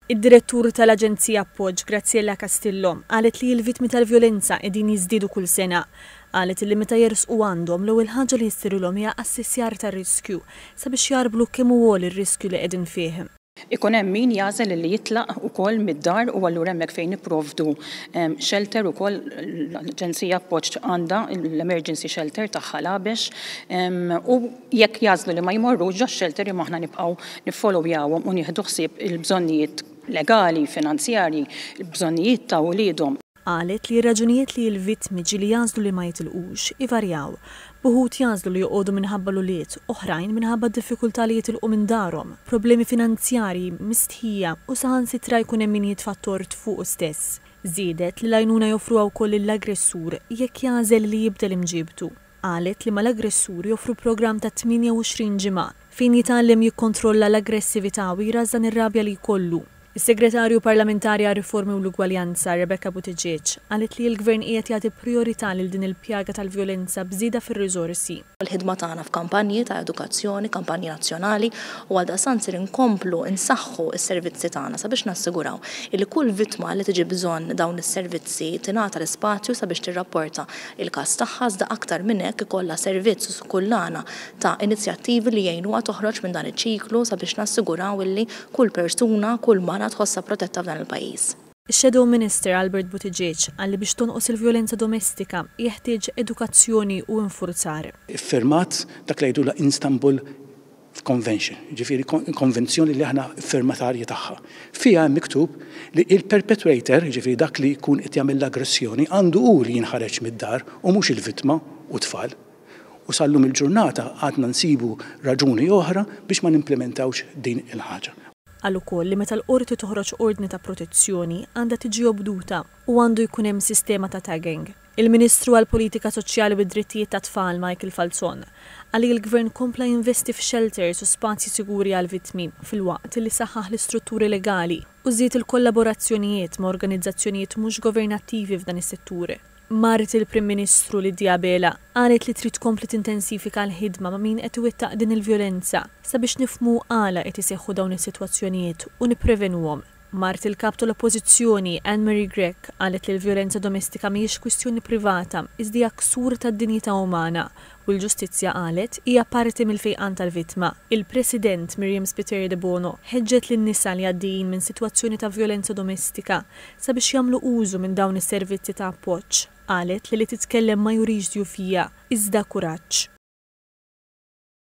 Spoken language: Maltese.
Id-direttur tal-Aġenzija Appoġġ Graziella Castillo qalet li l-vittmi tal-vjolenza qegħdin jiżdiedu kull sena. Qalet li meta jersqu għandhom l-ewwel ħaġa li jistirulhom hija assessjar tar-riskju sabiex jarblu kemm huwa ir-riskju li qegħdin fih. Ikun hemm min jażel li jitlaq ukoll mid-dar u allura hemmhekk fejn nipprovdu shelter ukoll l-Aġenzija Appoġġ għandha l-emergency shelter tagħha Labex u jekk jażlu li ma jmorrux ġax-shelter imma aħna nibqgħu niffollowjawhom u nieħdu ħsieb il-bżonnijiet legali, finanzjarji, il-bżonnijiet ta' wliedhom. Qalet li raġunijiet li l-vittmi ġieli jażlu li ma jitilqux ivarjaw. Buħud jażlu li joqogħdu minħabba l-uliet, oħrajn minħabba d-diffikultà li jitilqu minn darhom, problemi finanzjarji, mistħija u saħansitra jkun hemm min jitfa' tort fuq stess. Żiedet li l-għajnuna joffruha wkoll lill-aggressur jekk jażel li jibdel imġibtu. Qalet li mal-aggressur joffru programm ta' 28 ġimgħa fejn jitgħallem jikkontrolla l-aggressività u jrażżan ir-rabja li jkollu. Is-Segretarju Parlamentari għar-Riformi u l-Ugwaljanza Rebecca Buttigieg qalet li l-Gvern qiegħed jagħti priorità lil din il-pjaga tal-vjolenza bżieda fir-riżorsi. Il-ħidma tagħna f'kampanji ta' edukazzjoni, kampanji nazzjonali u għaldaqstant sir inkomplu insaħħu s-servizzi tagħna sabiex nassiguraw li kull vittma li tiġi bżonn dawn is-servizzi tingħata l-ispazju sabiex tirrapporta il-każ tagħha iżda aktar minn hekk ikollha servizz kullana ta' inizjattivi li jgħinuha toħroġ minn dan iċ-ċiklu sabiex nassiguraw illi kull persuna, kull mara tħossha protetta f'dan il-pajjiż. Ix-Shadow Minister Albert Buttigieg qalli biex tonqos il-vjolenza domestika jeħtieġ edukazzjoni u infurzar. Iffirmat dak li jgħidula Istanbul Convention, ġifieri konvenzjoni li aħna firmatarji tagħha. Fiha hemm miktub li il-perpetrator, ġifieri dak li jkun qed jagħmel l-aggressjoni għandu hu li jinħareġ mid-dar u mhux il-vittma u tfal. U sallum il-ġurnata għadna nsibu raġuni oħra biex ma nimplementawx din il-ħaġa. Qal ukoll li meta l-qorti toħroġ ordni ta' protezzjoni għandha tiġi obduta u għandu jkun hemm sistema ta' tagging. Il-Ministru għall-Politika Soċjali u d-Drittijiet tat-Tfal Michael Falzon qal li l-Gvern kompla jinvesti f'shelters u spazji siguri għall-vittmi filwaqt li saħħaħ l-istrutturi legali u żied il-kollaborazzjonijiet ma' organizzazzjonijiet mhux governattivi f'dan is-settur. Marret il-Prim Ministru Lidja Bela qalet li trid tkompli tintensifika l-ħidma ma' min qed iwettaq din il-vjolenza sabiex nifhmu għala qed iseħħu dawn is-sitwazzjonijiet u nipprevenuhom. Mart il-kap tal-Oppożizzjoni Anne-Marie Grech qalet li l-vjolenza domestika mhijiex kwistjoni privata iżda hija ksur tad-dinjità umana u l-ġustizzja qalet hija parti mill-fejqan tal-vittma. Il-President Miriam Spiteri de Bono ħeġġet lin-nisa li għaddejjin minn sitwazzjoni ta' vjolenza domestika sabiex jagħmlu użu minn dawn is-servizzi ta' appoġġ. Qalet li titkellem ma jurix djufija iżda kuraġġ.